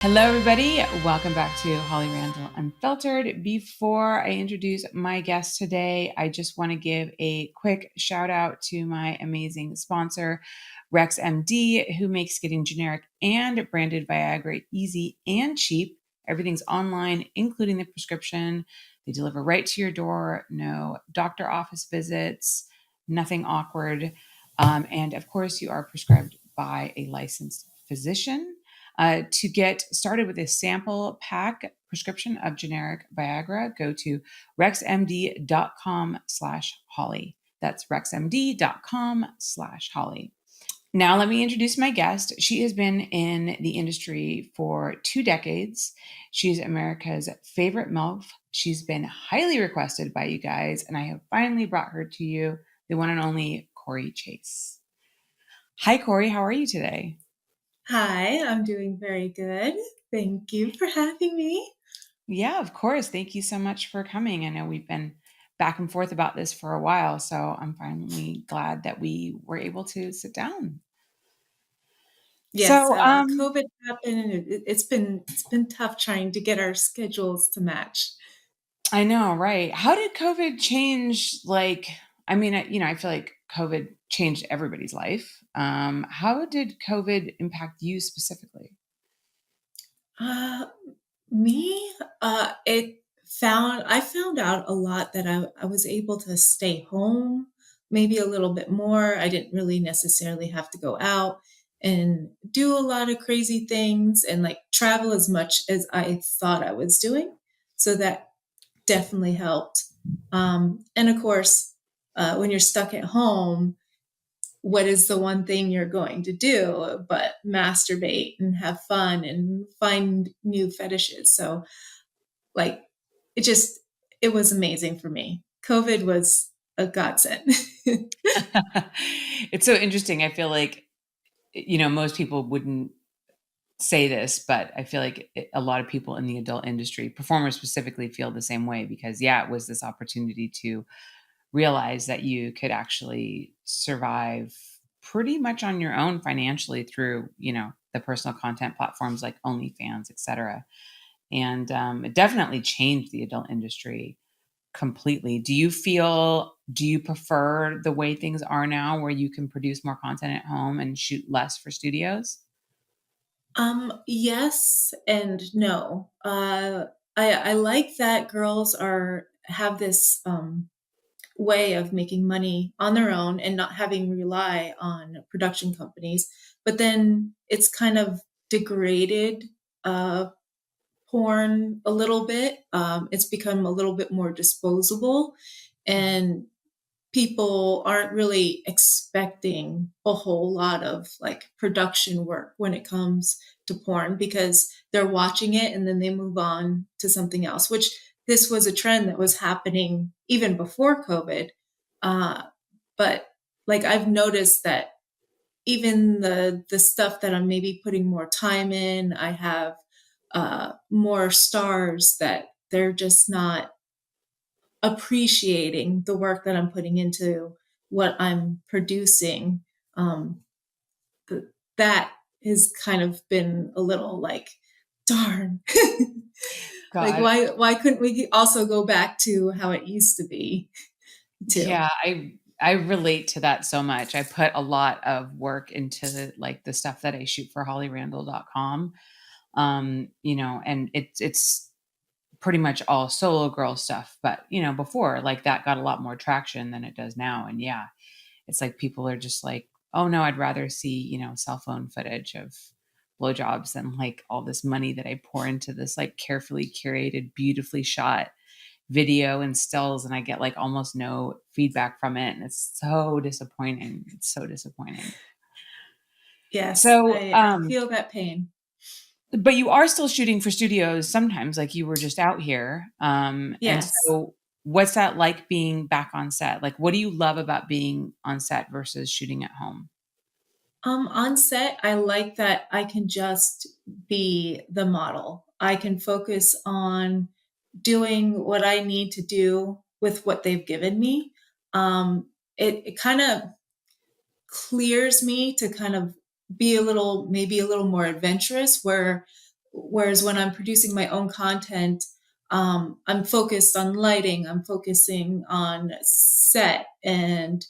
Hello, everybody. Welcome back to Holly Randall Unfiltered. Before I introduce my guest today, I just want to give a quick shout out to my amazing sponsor, Rex MD, who makes getting generic and branded Viagra easy and cheap. Everything's online, including the prescription. They deliver right to your door, no doctor office visits, nothing awkward. And of course, you are prescribed by a licensed physician. To get started with a sample pack prescription of generic Viagra, go to rexmd.com/Holly. That's rexmd.com/Holly. Now, let me introduce my guest. She has been in the industry for 2 decades. She's America's favorite MILF. She's been highly requested by you guys, and I have finally brought her to you, the one and only Cory Chase. Hi, Cory. How are you today? Hi, I'm doing very good. Thank you for having me. Yeah, of course. Thank you so much for coming. I know we've been back and forth about this for a while, so I'm finally glad that we were able to sit down. Yes, So, COVID happened, and it's been tough trying to get our schedules to match. I know, right? How did COVID change? I mean, I feel like COVID changed everybody's life. How did COVID impact you specifically? Uh, Me, I found out a lot that I was able to stay home maybe a little bit more. I didn't really necessarily have to go out and do a lot of crazy things and like travel as much as I thought I was doing. So that definitely helped. And of course, when you're stuck at home, what is the one thing you're going to do but masturbate and have fun and find new fetishes? So, like, it just, it was amazing for me. COVID was a godsend. It's so interesting. I feel like, most people wouldn't say this, but I feel like a lot of people in the adult industry, performers specifically, feel the same way because, yeah, it was this opportunity to realize that you could actually survive pretty much on your own financially through, the personal content platforms like OnlyFans, etc. And it definitely changed the adult industry completely. Do you prefer the way things are now where you can produce more content at home and shoot less for studios? Yes and no. I like that girls are have this way of making money on their own and not having rely on production companies. But then it's kind of degraded uh, porn a little bit. It's become a little bit more disposable, and people aren't really expecting a whole lot of like production work when it comes to porn because they're watching it and then they move on to something else, which this was a trend that was happening even before COVID. Uh, but like I've noticed that even the stuff that I'm maybe putting more time in, I have more stars that they're just not appreciating the work that I'm putting into what I'm producing. Um, th- that has kind of been a little like, darn. Like God, why couldn't we also go back to how it used to be too? yeah, I relate to that so much. I put a lot of work into the stuff that I shoot for hollyrandall.com. And it's pretty much all solo girl stuff, but before, like, that got a lot more traction than it does now. And yeah, it's like people are just like, "Oh no, I'd rather see, cell phone footage of blowjobs than like all this money that I pour into this like carefully curated, beautifully shot video and stills, and I get like almost no feedback from it, and it's so disappointing. It's so disappointing. Yes, So, I feel that pain. but you are still shooting for studios sometimes, like you were just out here. And Yes. so what's that like being back on set? Like, what do you love about being on set versus shooting at home? On set, I like that I can just be the model. I can focus on doing what I need to do with what they've given me. It kind of clears me to kind of be maybe a little more adventurous, where Whereas when I'm producing my own content, I'm focused on lighting, I'm focusing on set, and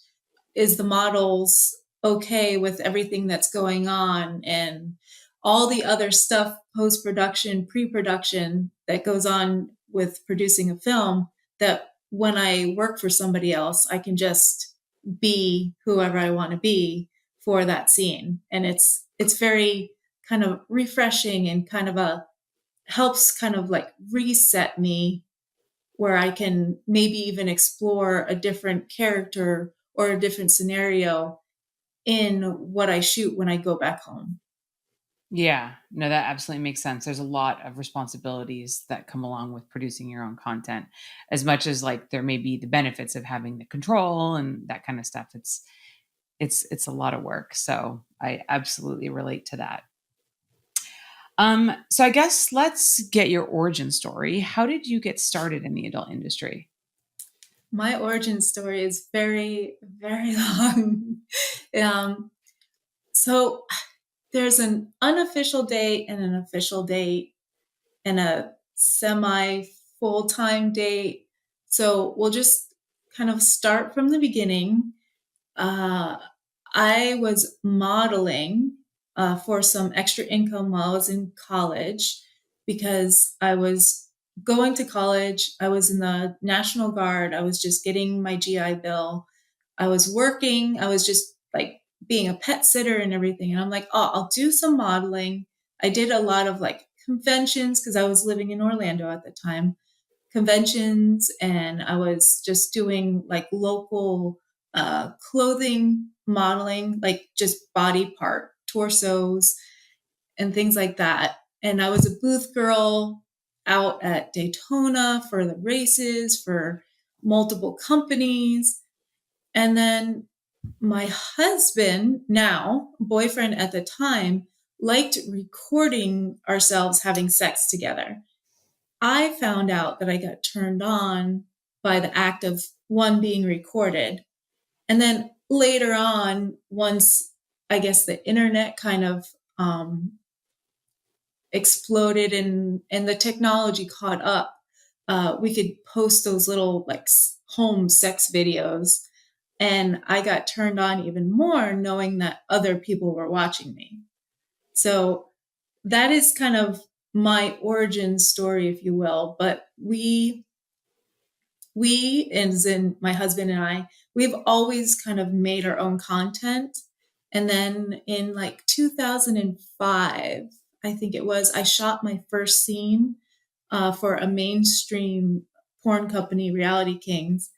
is the models okay with everything that's going on, and all the other stuff, post production, pre production, that goes on with producing a film, that when I work for somebody else, I can just be whoever I want to be for that scene. And it's very kind of refreshing, and kind of a helps kind of like reset me, where I can maybe even explore a different character or a different scenario in what I shoot when I go back home. Yeah, no, that absolutely makes sense. There's a lot of responsibilities that come along with producing your own content. As much as like there may be the benefits of having the control and that kind of stuff, it's a lot of work. So I absolutely relate to that. So I guess let's get your origin story. How did you get started in the adult industry? My origin story is very, very long. um, so there's an unofficial date and an official date and a semi full time date. So we'll just kind of start from the beginning. Uh, I was modeling for some extra income while I was in college, because I was going to college. I was in the National Guard. I was just getting my GI Bill. I was working. I was just like being a pet sitter and everything. And I'm like, oh, I'll do some modeling. I did a lot of like conventions because I was living in Orlando at the time, conventions, and I was just doing like local clothing modeling, like just body part, torsos, and things like that. And I was a booth girl out at Daytona for the races for multiple companies. And then my husband, now boyfriend at the time, liked recording ourselves having sex together. I found out that I got turned on by the act of one being recorded. And then later on, once I guess the internet kind of exploded, and the technology caught up, we could post those little like home sex videos. And I got turned on even more knowing that other people were watching me. So that is kind of my origin story, if you will. But as in my husband and I, we've always kind of made our own content. And then in like 2005, I think it was, I shot my first scene for a mainstream porn company, Reality Kings.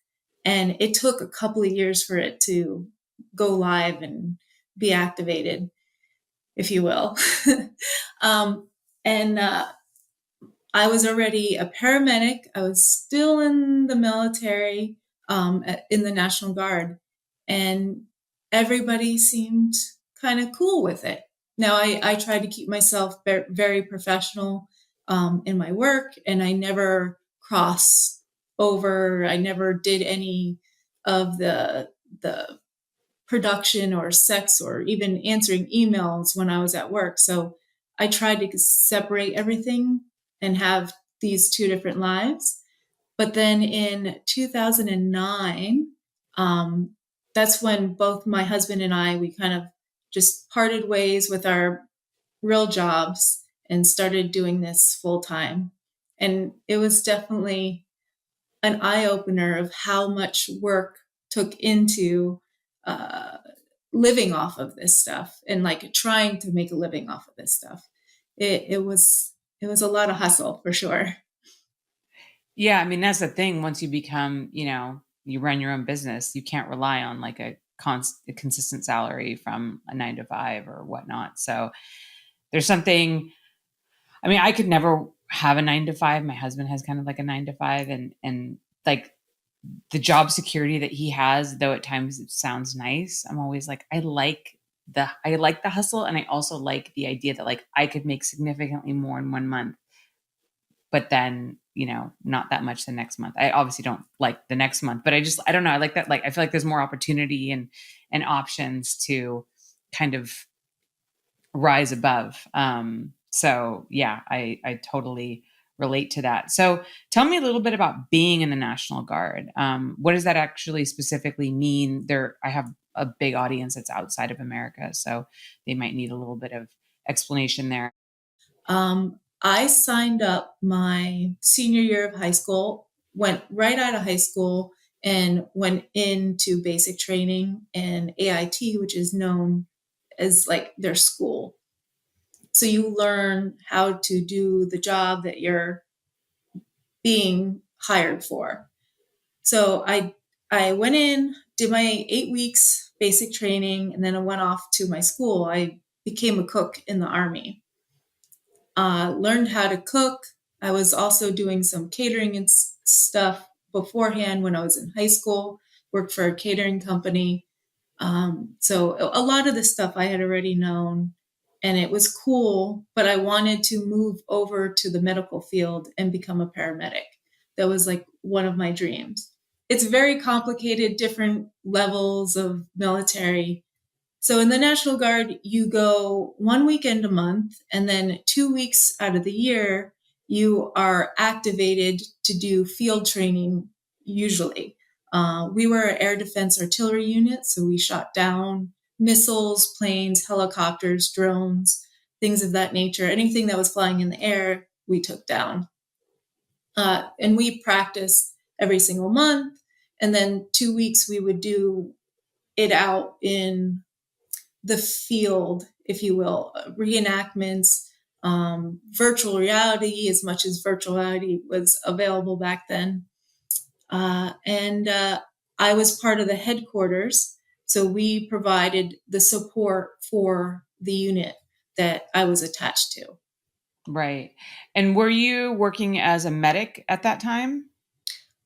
And it took a couple of years for it to go live and be activated, if you will. um, and I was already a paramedic. I was still in the military, in the National Guard, and everybody seemed kind of cool with it. Now, I tried to keep myself very professional in my work, and I never crossed over. I never did any of the production or sex or even answering emails when I was at work. So I tried to separate everything and have these two different lives. But then in 2009, um, that's when both my husband and I, we kind of just parted ways with our real jobs and started doing this full time. And it was definitely an eye opener of how much work took into uh, living off of this stuff, and like trying to make a living off of this stuff. It was a lot of hustle for sure. Yeah, I mean, that's the thing. Once you become, you run your own business, you can't rely on like a consistent salary from a 9 to 5 or whatnot. So there's something, I mean, I could never have a 9 to 5. My husband has kind of like a 9 to 5, and like the job security that he has, though at times it sounds nice, I'm always like, I like the hustle. And I also like the idea that like I could make significantly more in 1 month, but then not that much the next month. I obviously don't like the next month, but I don't know, I like that. Like I feel like there's more opportunity and options to kind of rise above. So yeah, I totally relate to that. So tell me a little bit about being in the National Guard. What does that actually specifically mean? There, I have a big audience that's outside of America, so they might need a little bit of explanation there. I signed up my senior year of high school, went right out of high school, and went into basic training and AIT, which is known as like their school. So you learn how to do the job that you're being hired for. So I went in, did my 8 weeks basic training, and then I went off to my school. I became a cook in the Army. Learned how to cook. I was also doing some catering and stuff beforehand when I was in high school, worked for a catering company. So a lot of the stuff I had already known, and it was cool, but I wanted to move over to the medical field and become a paramedic. That was like one of my dreams. It's very complicated, different levels of military. So in the National Guard, you go one weekend a month, and then 2 weeks out of the year, you are activated to do field training, usually. We were an air defense artillery unit, so we shot down missiles, planes, helicopters, drones, things of that nature. Anything that was flying in the air, we took down. And we practiced every single month. And then 2 weeks, we would do it out in the field, if you will, reenactments, virtual reality, as much as virtual reality was available back then. And I was part of the headquarters. So we provided the support for the unit that I was attached to. Right. And were you working as a medic at that time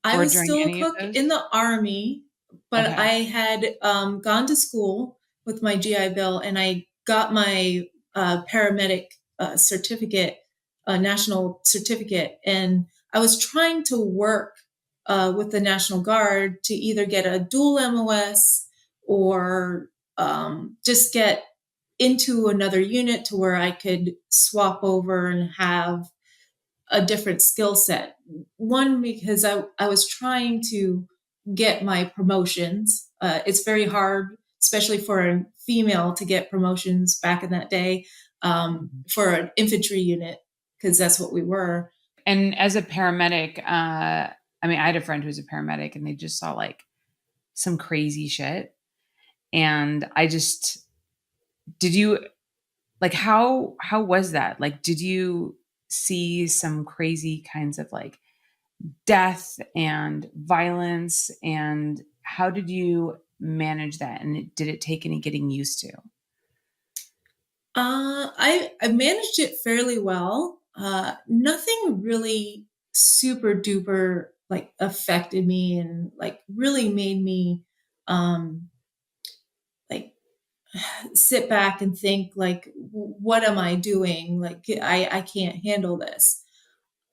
I or was during still a any of cook those? in the Army, but Okay. I had gone to school with my GI Bill, and I got my paramedic certificate, national certificate. And I was trying to work with the National Guard to either get a dual MOS or just get into another unit to where I could swap over and have a different skill set. One, because I was trying to get my promotions. It's very hard, especially for a female, to get promotions back in that day, Mhm. for an infantry unit, because that's what we were. And as a paramedic, I mean, I had a friend who was a paramedic and they just saw like some crazy shit. And I just, did you like how was that? Like, did you see some crazy kinds of like death and violence? And how did you manage that? And did it take any getting used to? I managed it fairly well. Nothing really super duper like affected me and like really made me um, like sit back and think like, what am I doing? Like, I can't handle this.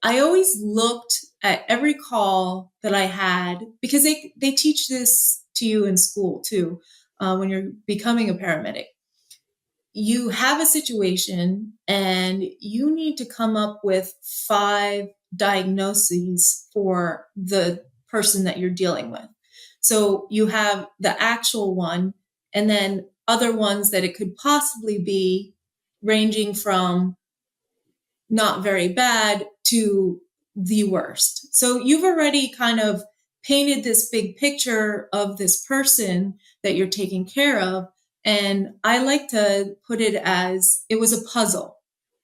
I always looked at every call that I had, because they teach this to you in school too, when you're becoming a paramedic. You have a situation and you need to come up with 5 diagnoses for the person that you're dealing with. So you have the actual one, and then other ones that it could possibly be, ranging from not very bad to the worst. So you've already kind of painted this big picture of this person that you're taking care of. And I like to put it as it was a puzzle.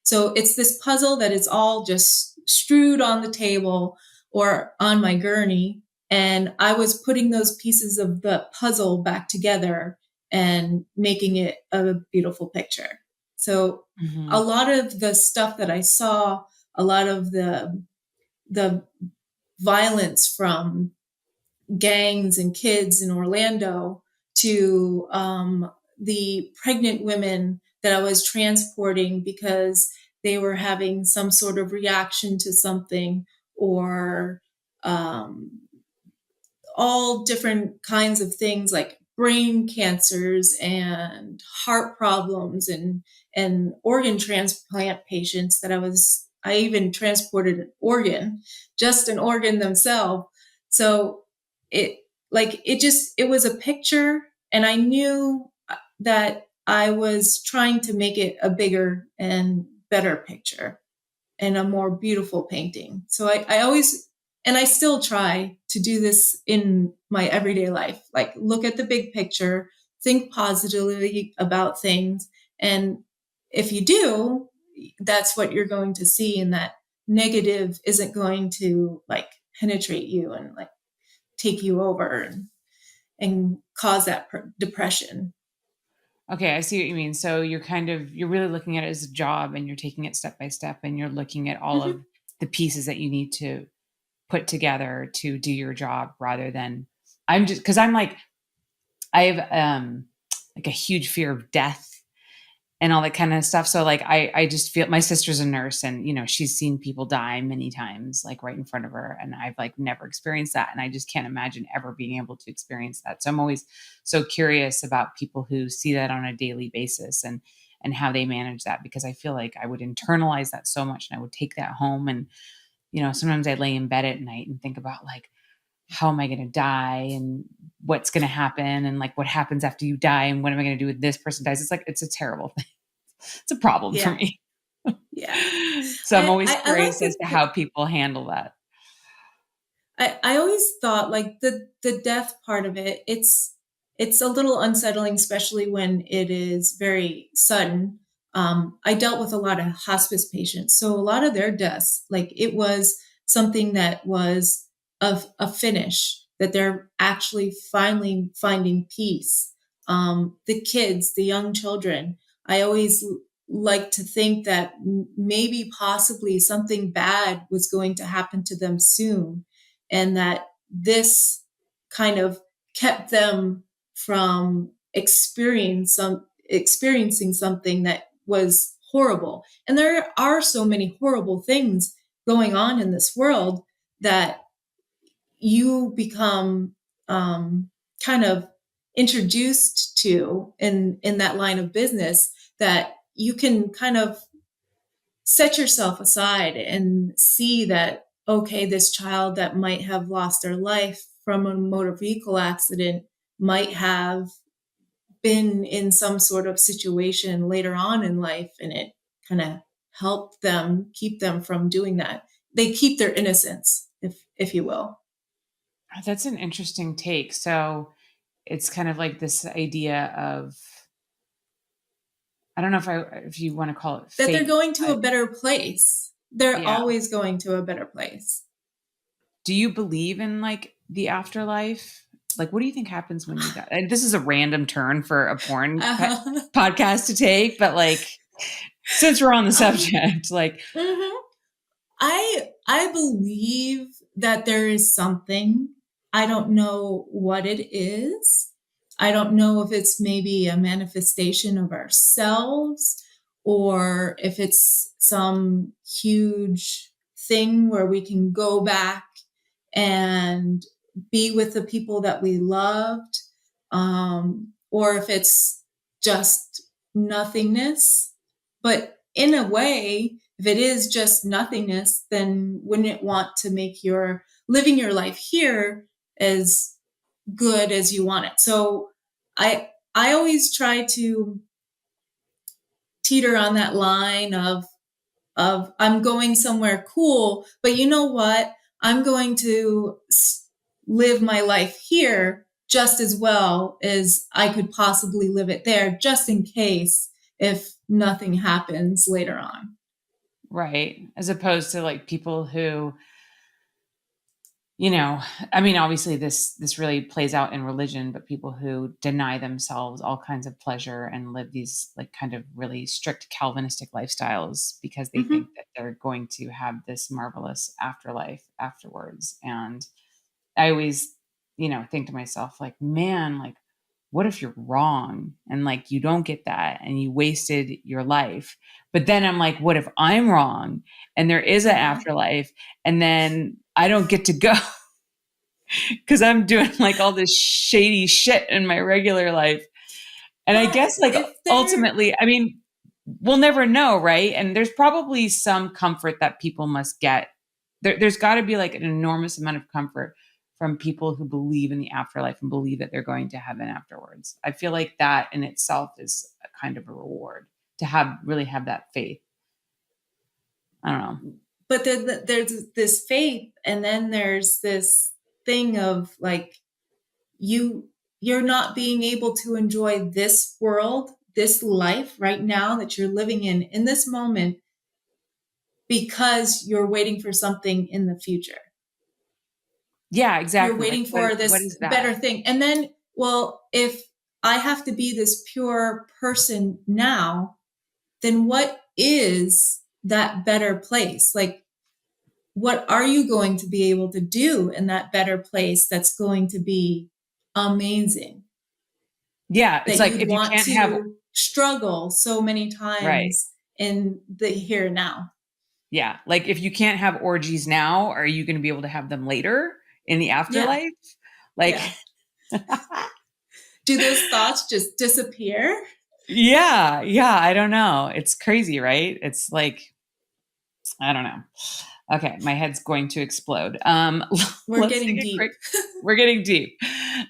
So it's this puzzle that is all just strewed on the table or on my gurney. And I was putting those pieces of the puzzle back together and making it a beautiful picture. So a Mhm. lot of the stuff that I saw, a lot of the violence from gangs and kids in Orlando to the pregnant women that I was transporting because they were having some sort of reaction to something, or um, all different kinds of things like brain cancers and heart problems and organ transplant patients that I even transported an organ, just an organ themselves. So it it was a picture, and I knew that I was trying to make it a bigger and better picture and a more beautiful painting. So I always, and I still try to do this in my everyday life, like look at the big picture, think positively about things. And if you do, that's what you're going to see. And that negative isn't going to like penetrate you and like take you over and cause that depression. Okay, I see what you mean. So you're really looking at it as a job, and you're taking it step by step, and you're looking at all Mm-hmm. of the pieces that you need to put together to do your job, rather than I'm just because I'm like I have like a huge fear of death and all that kind of stuff. So like I just feel my sister's a nurse, and she's seen people die many times like right in front of her, and I've like never experienced that, and I just can't imagine ever being able to experience that. So I'm always so curious about people who see that on a daily basis, and how they manage that, because I feel like I would internalize that so much, and I would take that home. And sometimes I lay in bed at night and think about like, how am I going to die, and what's going to happen, and like what happens after you die, and what am I going to do with this person dies. It's like it's a terrible thing. It's a problem for Yeah. me. Yeah. So I'm always I like curious as to the how people handle that. I always thought like the death part of it, it's a little unsettling, especially when it is very sudden. I dealt with a lot of hospice patients, so a lot of their deaths, like it was something that was of a finish, that they're actually finally finding peace. The kids, the young children, I always like to think that maybe possibly something bad was going to happen to them soon, and that this kind of kept them from experiencing something that was horrible. And there are so many horrible things going on in this world that you become kind of introduced to in that line of business, that you can kind of set yourself aside and see that, okay, this child that might have lost their life from a motor vehicle accident might have been in some sort of situation later on in life, and it kind of helped them keep them from doing that. They keep their innocence, if you will. That's an interesting take. So it's kind of like this idea of, I don't know if you want to call it That they're fate, going to but a better place. They're yeah. always going to a better place. Do you believe in like the afterlife? Like, what do you think happens when you die? And this is a random turn for a porn uh, podcast to take, but like, since we're on the um, subject, like, mhm. I believe that there is something. I don't know what it is. I don't know if it's maybe a manifestation of ourselves, or if it's some huge thing where we can go back and be with the people that we loved, or if it's just nothingness. But in a way, if it is just nothingness, then wouldn't it want to make your living your life here as good as you want it? So I always try to teeter on that line of I'm going somewhere cool, but you know what? I'm going to live my life here just as well as I could possibly live it there, just in case if nothing happens later on. right. As opposed to like people who, you know, I mean, obviously this really plays out in religion, but people who deny themselves all kinds of pleasure and live these like kind of really strict Calvinistic lifestyles because they think Mm-hmm. that they're going to have this marvelous afterlife afterwards. And I always, think to myself, like, man, like, what if you're wrong and like you don't get that and you wasted your life? But then I'm like, what if I'm wrong and there is an Uh-huh. afterlife and then I don't get to go? because I'm doing like all this shady shit in my regular life. And I Well, guess like if they're ultimately, I mean, we'll never know, right? And there's probably some comfort that people must get. There's got to be like an enormous amount of comfort from people who believe in the afterlife and believe that they're going to heaven afterwards. I feel like that in itself is a kind of a reward to have really have that faith. I don't know. but then there's this faith, and then there's this thing of like you you're not being able to enjoy this world, this life right now that you're living in this moment, because you're waiting for something in the future. Yeah, You're exactly. Like waiting what for what this is better that? thing. And then, well, if I have to be this pure person now, then what is that better place? Like, what are you going to be able to do in that better place that's going to be amazing, Yeah, it's that like you'd if you want can't have to struggle so many right. times in the here and now? Yeah, like if you can't have orgies now, are you going to be able to have them later in the Yeah, afterlife? Like yeah. Do those thoughts just disappear? yeah, yeah, I don't know. It's crazy, right? It's like I don't know. Okay, my head's going to explode. We're Let's getting take a quick deep. we're getting deep.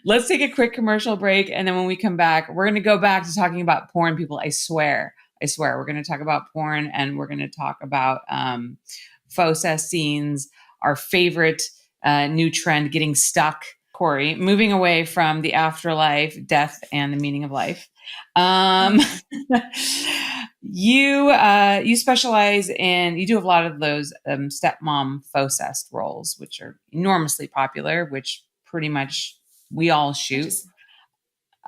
Let's take a quick commercial break and then when we come back, we're going to go back to talking about porn people. I swear. I swear we're going to talk about porn and we're going to talk about faux scenes, our favorite new trend getting stuck. Cory, moving away from the afterlife, death, and the meaning of life. Um, Uh-huh. you specialize in you do a lot of those stepmom faux roles, which are enormously popular, which pretty much we all I shoot. just,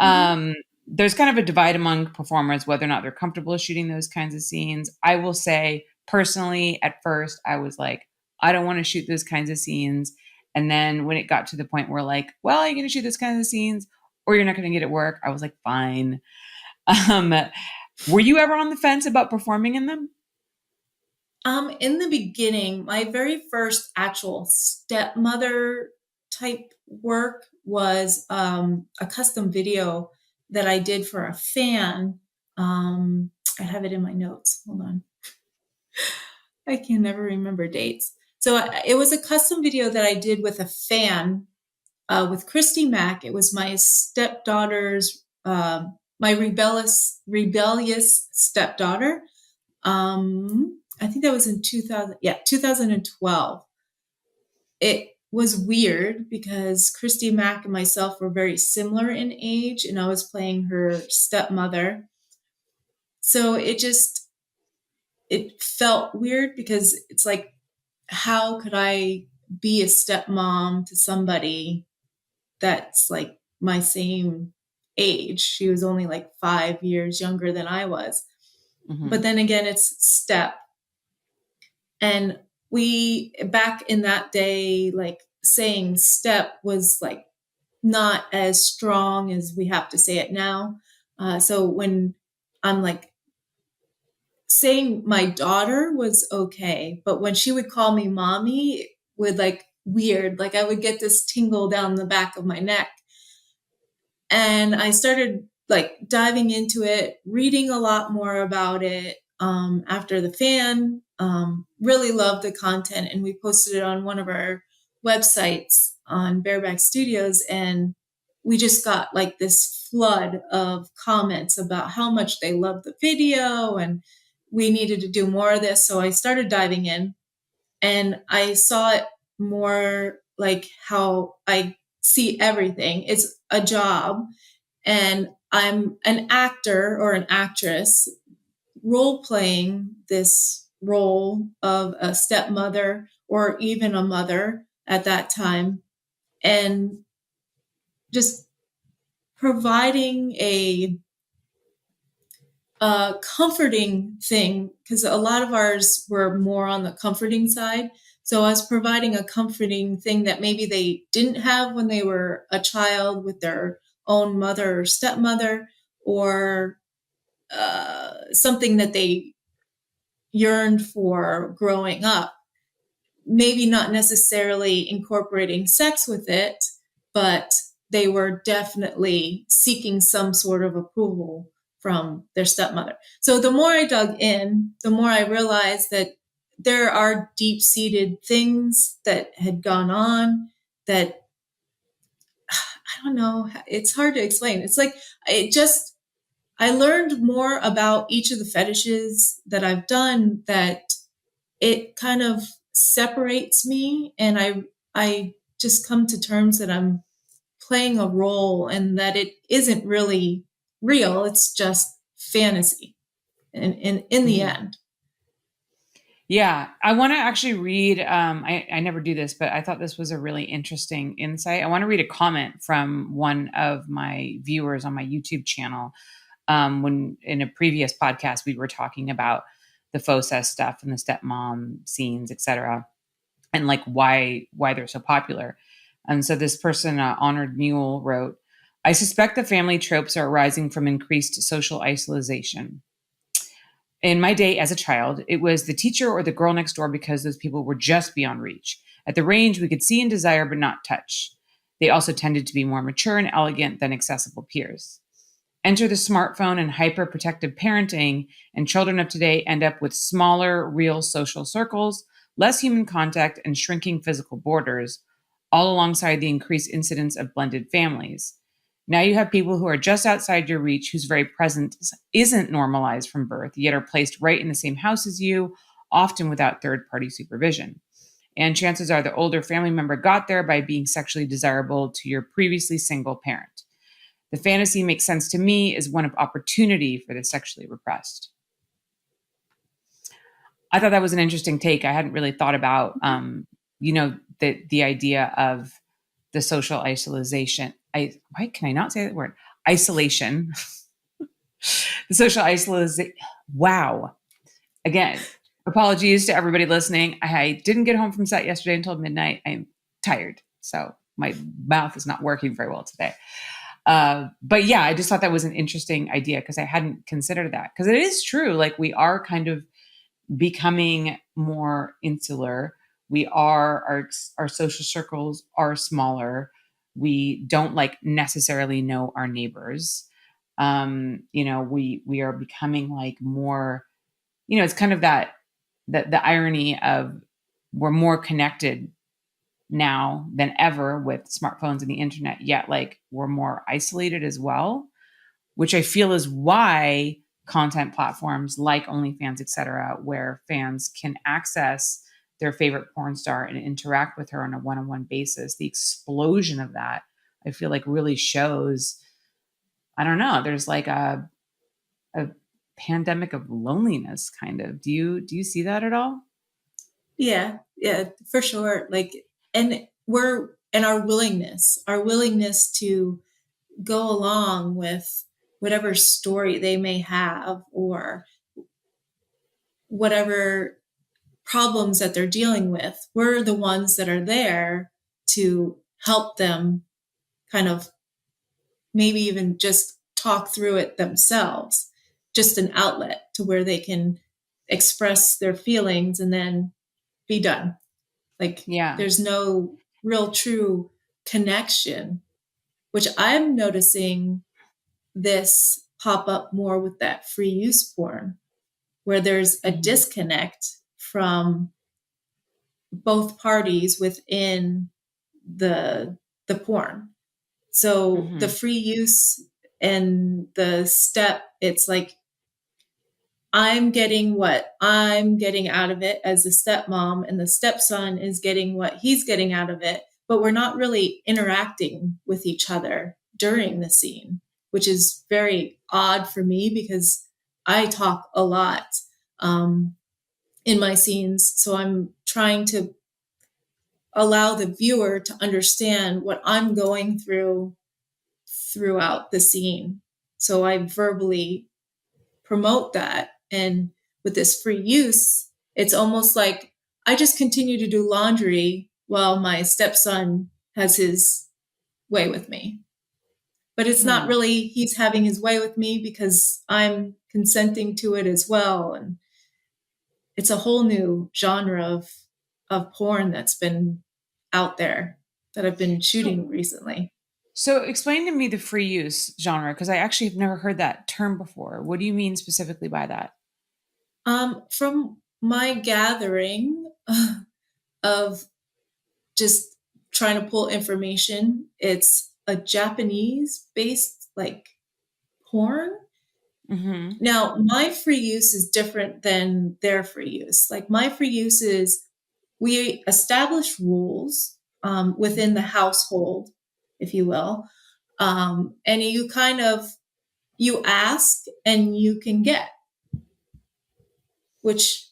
mhm. Um, there's kind of a divide among performers whether or not they're comfortable shooting those kinds of scenes. I will say personally, at first, I was like, I don't want to shoot those kinds of scenes. And then when it got to the point where like, well, you're going to shoot those kinds of scenes or you're not going to get it work, I was like, fine. Um, were you ever on the fence about performing in them? In the beginning, my very first actual stepmother type work was a custom video that I did for a fan. I have it in my notes. Hold on. I can never remember dates. So it was a custom video that I did with a fan with Christy Mack. It was my stepdaughter's, my rebellious stepdaughter. I think that was in 2000, yeah, 2012. It was weird because Christy Mack and myself were very similar in age, and I was playing her stepmother. So it felt weird because it's like, how could I be a stepmom to somebody that's like my same age? She was only like 5 years younger than I was. But Hmm. then again, it's step. And we, back in that day, like saying step was like not as strong as we have to say it now. So when I'm like saying my daughter was okay, but when she would call me mommy, it would like weird, like I would get this tingle down the back of my neck. And I started like diving into it, reading a lot more about it after the fan. Really loved the content, and we posted it on one of our websites on Bareback Studios, and we just got like this flood of comments about how much they loved the video and we needed to do more of this. So I started diving in, and I saw it more like how I see everything. It's a job, and I'm an actor or an actress role playing this role of a stepmother or even a mother at that time, and just providing a comforting thing, because a lot of ours were more on the comforting side. So I was providing a comforting thing that maybe they didn't have when they were a child with their own mother or stepmother, or something that they yearned for growing up. maybe not necessarily incorporating sex with it, but they were definitely seeking some sort of approval from their stepmother. So the more I dug in, the more I realized that there are deep-seated things that had gone on that I don't know, it's hard to explain. It's like I learned more about each of the fetishes that I've done that it kind of separates me, and I just come to terms that I'm playing a role and that it isn't really real. It's just fantasy in the Mhm. end. Yeah, I want to actually read. I never do this, but I thought this was a really interesting insight. I want to read a comment from one of my viewers on my YouTube channel. When in a previous podcast, we were talking about the FOSES stuff and the stepmom scenes, etc., and like why they're so popular. And so this person, Honored Mule, wrote, "I suspect the family tropes are arising from increased social isolation. In my day as a child, it was the teacher or the girl next door because those people were just beyond reach. At the range, we could see and desire but not touch. They also tended to be more mature and elegant than accessible peers. Enter the smartphone and hyper protective parenting, and children of today end up with smaller, real social circles, less human contact, and shrinking physical borders, all alongside the increased incidence of blended families. Now you have people who are just outside your reach, whose very presence isn't normalized from birth, yet are placed right in the same house as you, often without third party supervision. And chances are the older family member got there by being sexually desirable to your previously single parent. The fantasy makes sense to me as one of opportunity for the sexually repressed." I thought that was an interesting take. I hadn't really thought about, the idea of the social isolation. Why can I not say that word? Isolation. The social isolation. Wow. Again, apologies to everybody listening. I didn't get home from set yesterday until midnight. I'm tired, so my mouth is not working very well today. But yeah, I just thought that was an interesting idea because I hadn't considered that. Because it is true, like we are kind of becoming more insular. We are our social circles are smaller. We don't like necessarily know our neighbors. We are becoming like more. It's kind of that the irony of we're more connected now than ever with smartphones and the internet. Yet, like we're more isolated as well, which I feel is why content platforms like OnlyFans, et cetera, where fans can access their favorite porn star and interact with her on a one-on-one basis, the explosion of that, I feel like really shows, I don't know, there's like a pandemic of loneliness kind of. Do you see that at all? Yeah, yeah, for sure. Like, and our willingness to go along with whatever story they may have or whatever problems that they're dealing with. We're the ones that are there to help them kind of maybe even just talk through it themselves, just an outlet to where they can express their feelings and then be done. Like Yeah. there's no real true connection, which I'm noticing this pop up more with that free use porn, where there's a Mhm. disconnect from both parties within the porn. So the Mhm. free use and the step, it's like I'm getting what I'm getting out of it as the stepmom, and the stepson is getting what he's getting out of it. But we're not really interacting with each other during the scene, which is very odd for me because I talk a lot um, in my scenes. So I'm trying to allow the viewer to understand what I'm going through throughout the scene. So I verbally promote that. And with this free use, it's almost like I just continue to do laundry while my stepson has his way with me. But it's not Hmm. really he's having his way with me because I'm consenting to it as well. And it's a whole new genre of porn that's been out there that I've been So, shooting recently. so explain to me the free use genre because I actually have never heard that term before. What do you mean specifically by that? From my gathering of just trying to pull information, it's a Japanese based like porn. Mm-hmm. Now, my free use is different than their free use. Like my free use is we establish rules within the household, if you will, and you kind of you ask and you can get, which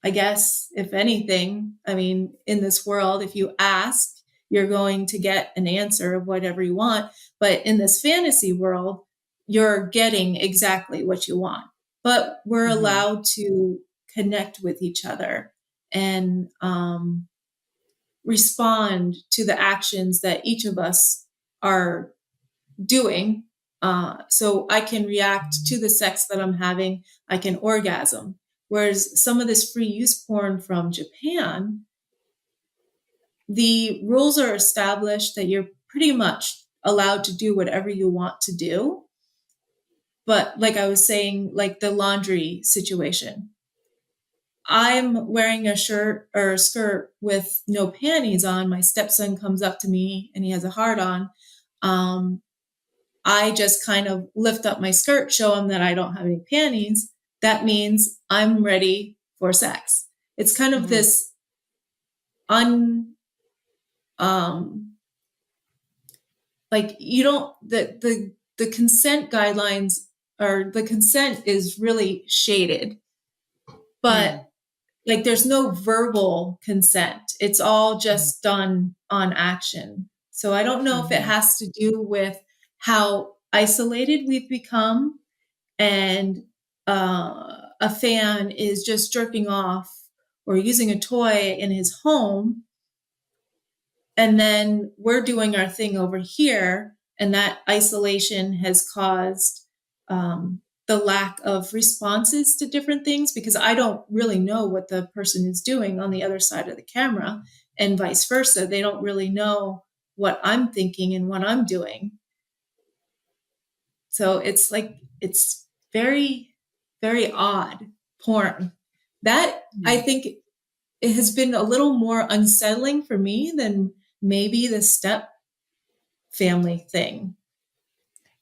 I guess, if anything, I mean, in this world, if you ask, you're going to get an answer of whatever you want. But in this fantasy world, you're getting exactly what you want. But we're Mm-hmm. allowed to connect with each other and respond to the actions that each of us are doing. So I can react to the sex that I'm having, I can orgasm. Whereas some of this free use porn from Japan, the rules are established that you're pretty much allowed to do whatever you want to do. But like I was saying, like the laundry situation, I'm wearing a shirt or a skirt with no panties on. My stepson comes up to me and he has a heart on. Um, I just kind of lift up my skirt, show him that I don't have any panties. That means I'm ready for sex. It's kind of Mm-hmm. this un um like you don't the consent guidelines or the consent is really shaded, but like there's no verbal consent. It's all just done on action. So I don't know if it Mm-hmm. has to do with how isolated we've become and a fan is just jerking off or using a toy in his home, and then we're doing our thing over here, and that isolation has caused the lack of responses to different things because I don't really know what the person is doing on the other side of the camera, and vice versa. They don't really know what I'm thinking and what I'm doing. So it's like, it's very, very odd porn. That I Mm-hmm. think it has been a little more unsettling for me than maybe the step family thing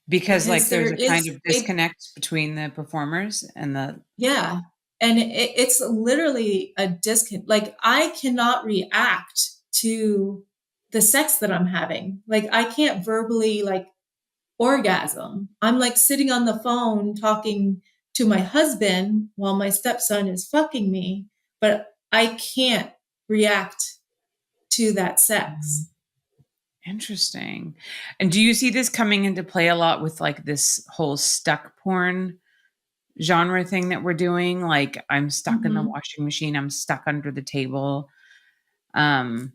Because because like there there's a kind is of it, disconnect between the performers and the yeah. And it's literally a disconnect. Like I cannot react to the sex that I'm having. Like I can't verbally like orgasm. I'm like sitting on the phone talking to my husband while my stepson is fucking me, but I can't react to that sex. interesting. And do you see this coming into play a lot with like this whole stuck porn genre thing that we're doing? Like I'm stuck in the Mm-hmm. washing machine, I'm stuck under the table. Um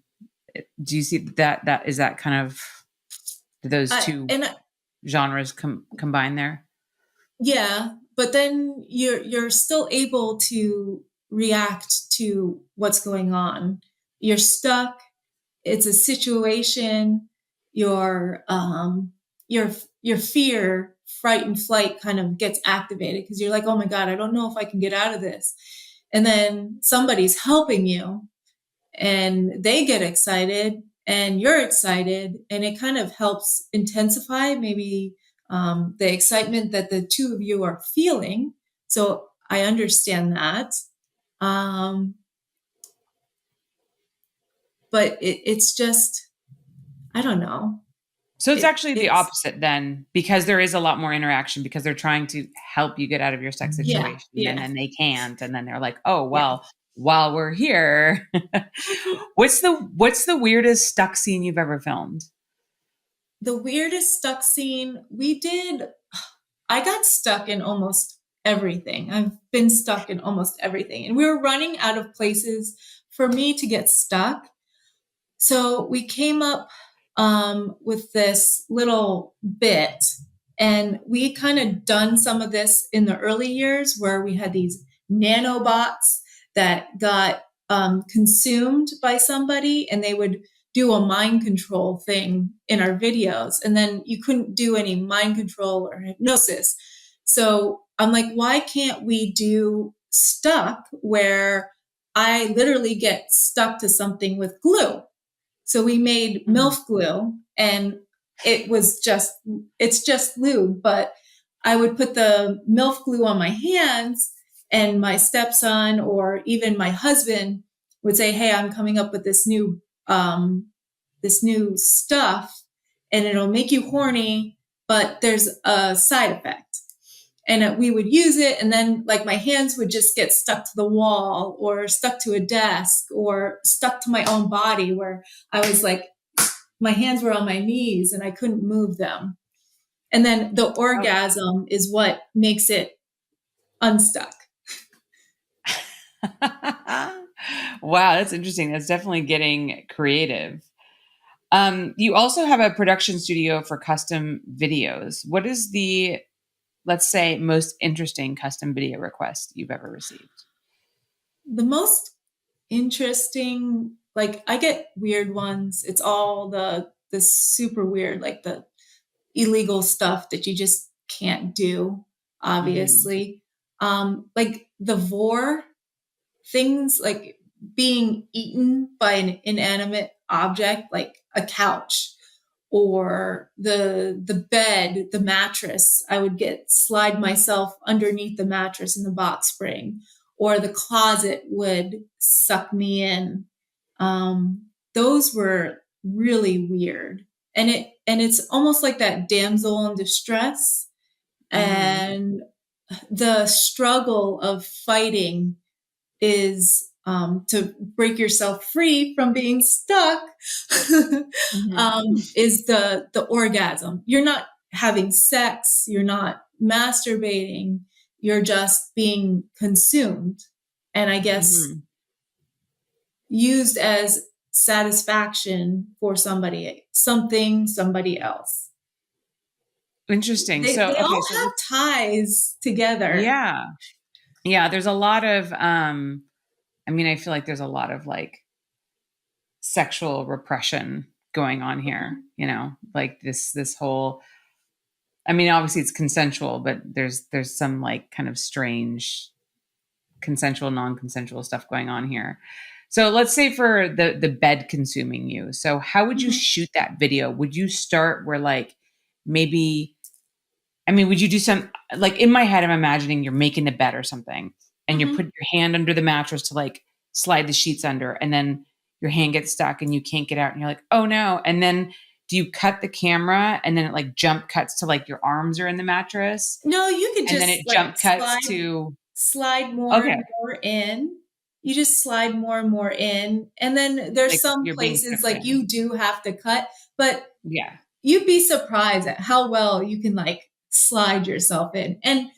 do you see that is that kind of those two And genres combine there? yeah, but then you're still able to react to what's going on. You're stuck. It's a situation. Your your your fear, fright, and flight kind of gets activated because you're like, oh my god, I don't know if I can get out of this. And then somebody's helping you, and they get excited and you're excited, and it kind of helps intensify maybe the excitement that the two of you are feeling. So I understand that. um, but it's just, I don't know. So it's actually the It's opposite then, because there is a lot more interaction because they're trying to help you get out of your sex yeah, situation and yeah, then they can't. And then they're like, oh, yeah. well, while we're here, what's the weirdest stuck scene you've ever filmed? The weirdest stuck scene we did, I got stuck in almost everything. I've been stuck in almost everything. And we were running out of places for me to get stuck. So we came up with this little bit, and we kind of done some of this in the early years where we had these nanobots that got consumed by somebody, and they would do a mind control thing in our videos. And then you couldn't do any mind control or hypnosis. So I'm like, why can't we do stuck, where I literally get stuck to something with glue? So we made Mhm. MILF glue, and it's just lube, but I would put the MILF glue on my hands, and my stepson or even my husband would say, "Hey, I'm coming up with this new stuff, and it'll make you horny, but there's a side effect." And we would use it, and then like my hands would just get stuck to the wall or stuck to a desk or stuck to my own body, where I was like, my hands were on my knees and I couldn't move them. And then the Oh. orgasm is what makes it unstuck. Wow, that's interesting. That's definitely getting creative. You also have a production studio for custom videos. What is the, let's say, most interesting custom video request you've ever received? The most interesting, like, I get weird ones. It's all the super weird, like the illegal stuff that you just can't do, Mhm. obviously. Like the vor things, like being eaten by an inanimate object like a couch, or the bed, the mattress. I would get slide myself underneath the mattress in the box spring, or the closet would suck me in. Those were really weird. And it's almost like that damsel in distress, Mhm. and the struggle of fighting is, to break yourself free from being stuck. Mhm. Is the orgasm. You're not having sex, you're not masturbating, you're just being consumed, and I guess Mhm. used as satisfaction for somebody else. Interesting. They So, they okay, all so have ties together. yeah. Yeah, there's a lot of I mean, I feel like there's a lot of like sexual repression going on here, like this whole, I mean, obviously it's consensual, but there's some like kind of strange consensual, non-consensual stuff going on here. So let's say for the bed consuming you. So how would you Mhm, shoot that video? Would you start where like maybe, I mean, would you do some, like in my head, I'm imagining you're making the bed or something and you put mhm. your hand under the mattress to like slide the sheets under, and then your hand gets stuck and you can't get out and you're like, oh no. And then do you cut the camera and then it like jump cuts to like your arms are in the mattress No, you could and then just it like jump cuts to, slide more okay, and more in. You just slide more and more in. And then there's like some you're being places sucked like in. you do have to cut, but Yeah. you'd be surprised at how well you can like slide yourself in. And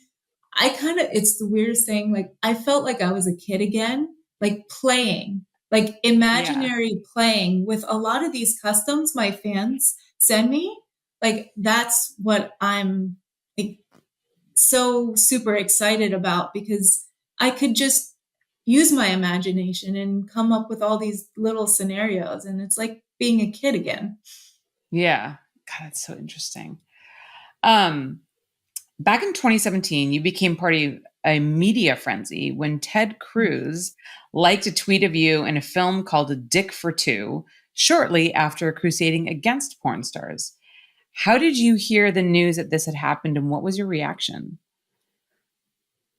it's the weirdest thing. Like I felt like I was a kid again, like playing, like Yeah. imaginary playing with a lot of these customs my fans send me. Like that's what I'm like, so super excited about, because I could just use my imagination and come up with all these little scenarios. And it's like being a kid again. Yeah. God, that's so interesting. Um, Back in 2017, you became part of a media frenzy when Ted Cruz liked a tweet of you in a film called A Dick for Two shortly after crusading against porn stars. How did you hear the news that this had happened and what was your reaction?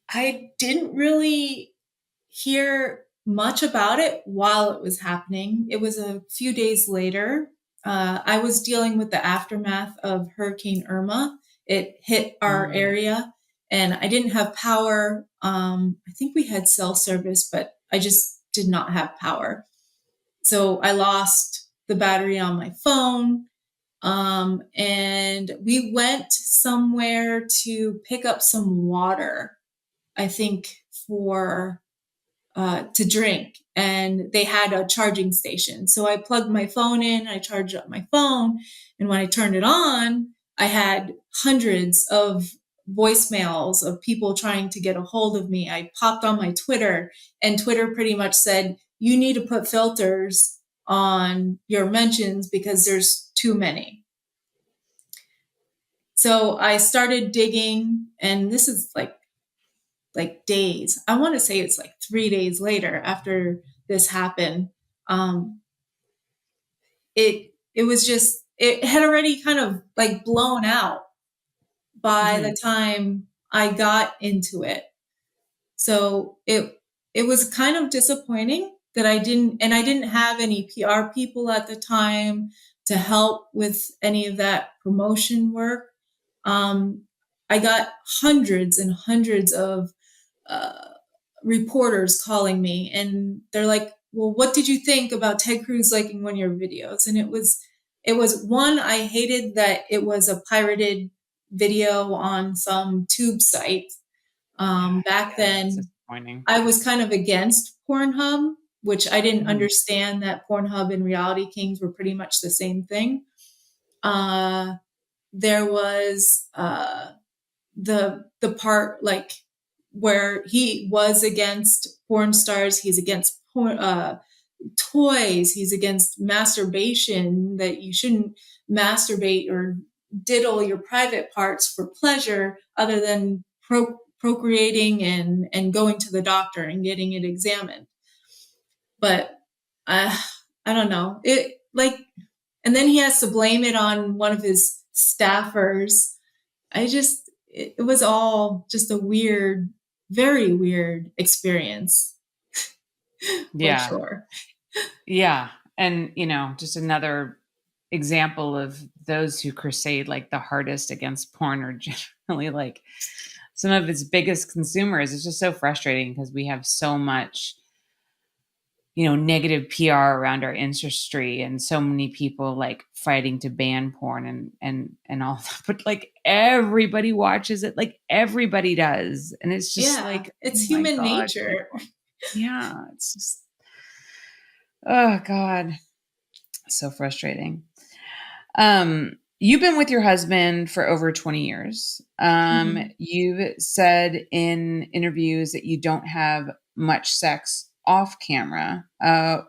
I didn't really hear much about it while it was happening. It was a few days later. I was dealing with the aftermath of Hurricane Irma. It hit our Mm. area, and I didn't have power. I think we had cell service, but I just did not have power. So I lost the battery on my phone. And we went somewhere to pick up some water, I think, for to drink, and they had a charging station. So I plugged my phone in, I charged up my phone, and when I turned it on, I had hundreds of voicemails of people trying to get a hold of me. I popped on my Twitter, and Twitter pretty much said, you need to put filters on your mentions because there's too many. So I started digging, and this is like days. I want to say it's like 3 days later after this happened. It was just, it had already kind of like blown out by Mm-hmm. the time I got into it. So it was kind of disappointing that I didn't have any PR people at the time to help with any of that promotion work. Um, I got hundreds and hundreds of uh, reporters calling me, and they're like, well, what did you think about Ted Cruz liking one of your videos? And it was one, I hated that it was a pirated video on some tube site. Back Yeah, it's then, disappointing. I was kind of against Pornhub, which I didn't Mm-hmm. understand that Pornhub and Reality Kings were pretty much the same thing. Uh, there was the part like where he was against porn stars, he's against toys, he's against masturbation, that you shouldn't masturbate or diddle your private parts for pleasure other than procreating and going to the doctor and getting it examined. But uh, I don't know it, like, and then he has to blame it on one of his staffers. It was all just a weird, very weird experience for Yeah. sure. Yeah. And, just another example of those who crusade like the hardest against porn are generally like some of its biggest consumers. It's just so frustrating because we have so much, negative PR around our industry and so many people like fighting to ban porn and all that. But like everybody watches it, like everybody does. And it's just Yeah, like, it's oh my human God, nature. people. Yeah. It's just, oh God, so frustrating. You've been with your husband for over 20 years. Mhm. You've said in interviews that you don't have much sex off camera.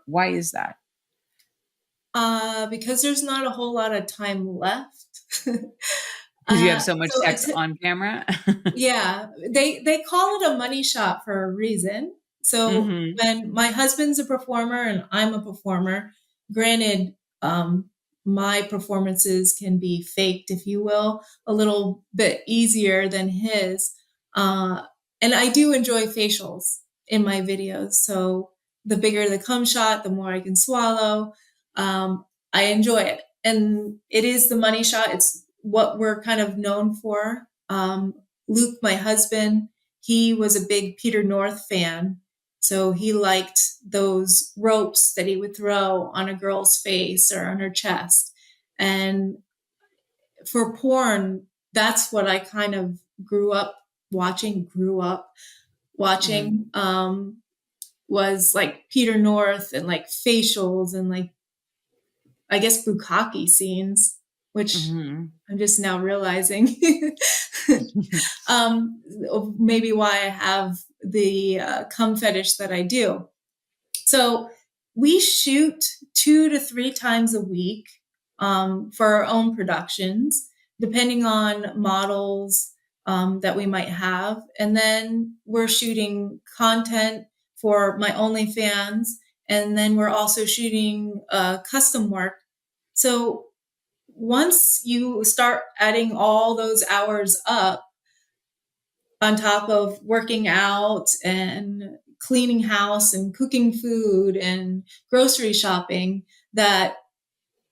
Why is that? Because there's not a whole lot of time left. Because you have so much So sex on camera. yeah, they call it a money shot for a reason. So Hmm. when my husband's a performer and I'm a performer, granted, um, my performances can be faked, if you will, a little bit easier than his. Uh, and I do enjoy facials in my videos. So the bigger the cum shot, the more I can swallow. I enjoy it. And it is the money shot. It's what we're kind of known for. Luke, my husband, he was a big Peter North fan. So he liked those ropes that he would throw on a girl's face or on her chest. And for porn, that's what I kind of grew up Hmm. watching, was like Peter North and like facials and like, I guess, bukkake scenes, which Hmm. I'm just now realizing. um, Maybe why I have the cum fetish that I do. So we shoot 2 to 3 times a week, for our own productions, depending on models that we might have. And then we're shooting content for my OnlyFans. And then we're also shooting custom work. So once you start adding all those hours up, on top of working out and cleaning house and cooking food and grocery shopping, that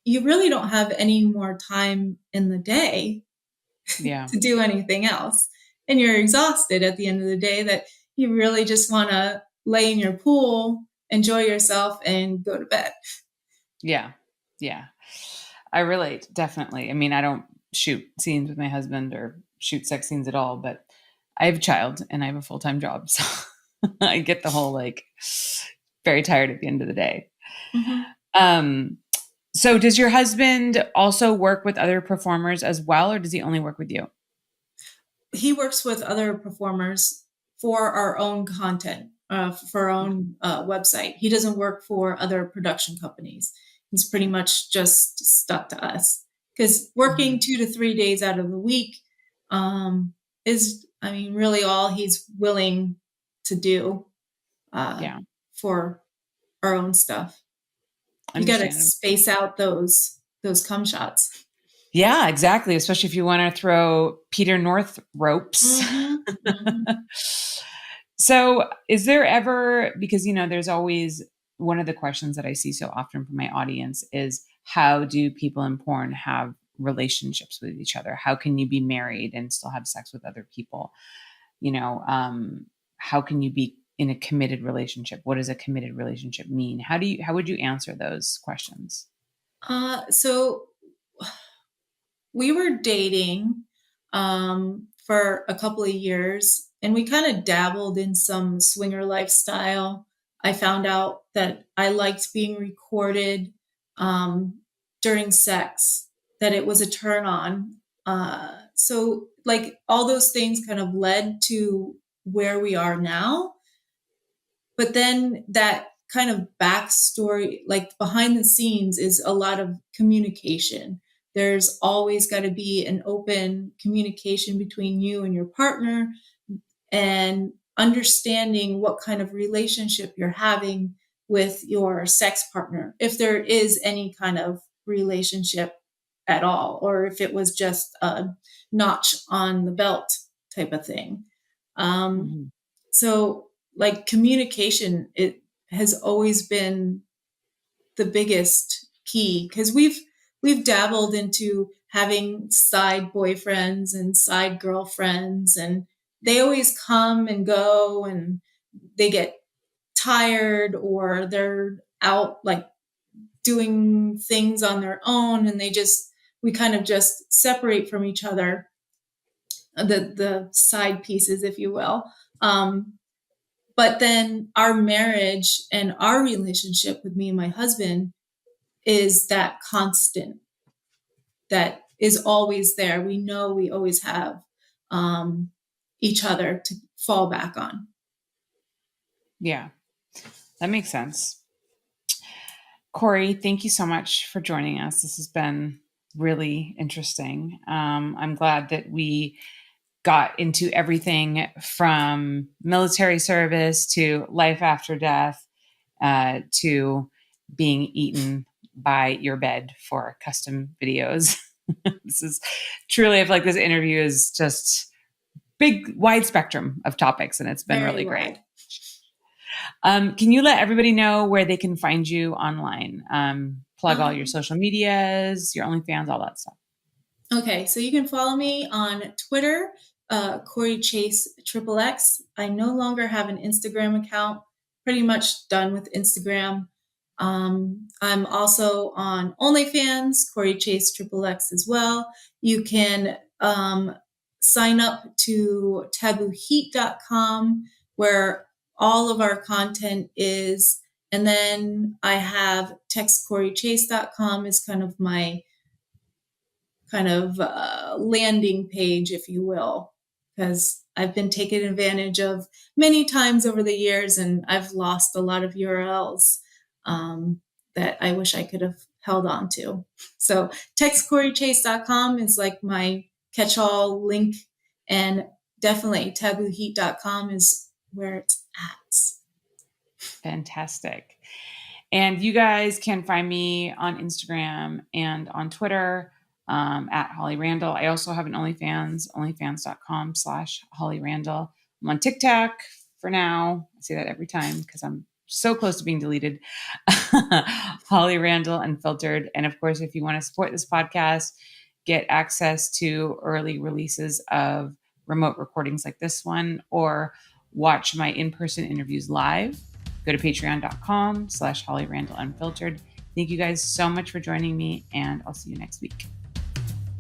you really don't have any more time in the day Yeah. to do anything else. And you're exhausted at the end of the day, that you really just want to lay in your pool, enjoy yourself, and go to bed. Yeah. Yeah. I relate, definitely. I mean, I don't shoot scenes with my husband or shoot sex scenes at all, but I have a child and I have a full time job. So I get the whole like very tired at the end of the day. Mhm. Um, so does your husband also work with other performers as well, or does he only work with you? He works with other performers for our own content. for our own website. He doesn't work for other production companies. He's pretty much just stuck to us because working 2 to 3 days out of the week is, I mean, really all he's willing to do for our own stuff. You got to space out those cum shots. Yeah, exactly. Especially if you want to throw Peter North ropes. So is there ever, because, there's always one of the questions that I see so often from my audience is, how do people in porn have relationships with each other? How can you be married and still have sex with other people? How can you be in a committed relationship? What does a committed relationship mean? How would you answer those questions? So we were dating for a couple of years, and we kind of dabbled in some swinger lifestyle. I found out that I liked being recorded during sex, that it was a turn on. So like all those things kind of led to where we are now. But then that kind of backstory, like behind the scenes, is a lot of communication. There's always got to be an open communication between you and your partner, and understanding what kind of relationship you're having with your sex partner, if there is any kind of relationship at all, or if it was just a notch on the belt type of thing. So like communication, it has always been the biggest key, because we've dabbled into having side boyfriends and side girlfriends, and they always come and go, and they get tired, or they're out like doing things on their own, and we kind of just separate from each other, the side pieces, if you will. But then our marriage and our relationship with me and my husband is that constant that is always there. We know we always have each other to fall back on. Yeah, that makes sense. Cory, thank you so much for joining us. This has been really interesting. I'm glad that we got into everything from military service to life after death to being eaten by your bed for custom videos. This is truly, I feel like this interview is just big, wide spectrum of topics, and it's been really great. Can you let everybody know where they can find you online? Plug all your social medias, your OnlyFans, all that stuff. Okay, so you can follow me on Twitter, Cory Chase XXX. I no longer have an Instagram account. Pretty much done with Instagram. I'm also on OnlyFans, Cory Chase XXX as well. You can sign up to tabooheat.com, where all of our content is. And then I have textcorychase.com is kind of my landing page, if you will, because I've been taken advantage of many times over the years, and I've lost a lot of URLs that I wish I could have held on to. So textcorychase.com is like my catch-all link, and definitely tabooheat.com is where it's at. Fantastic. And you guys can find me on Instagram and on Twitter at Holly Randall. I also have an OnlyFans, onlyfans.com/Holly Randall. I'm on TikTok for now. I say that every time because I'm so close to being deleted. Holly Randall Unfiltered. And of course, if you want to support this podcast, get access to early releases of remote recordings like this one, or watch my in-person interviews live, go to patreon.com/Holly Randall Unfiltered. Thank you guys so much for joining me, and I'll see you next week.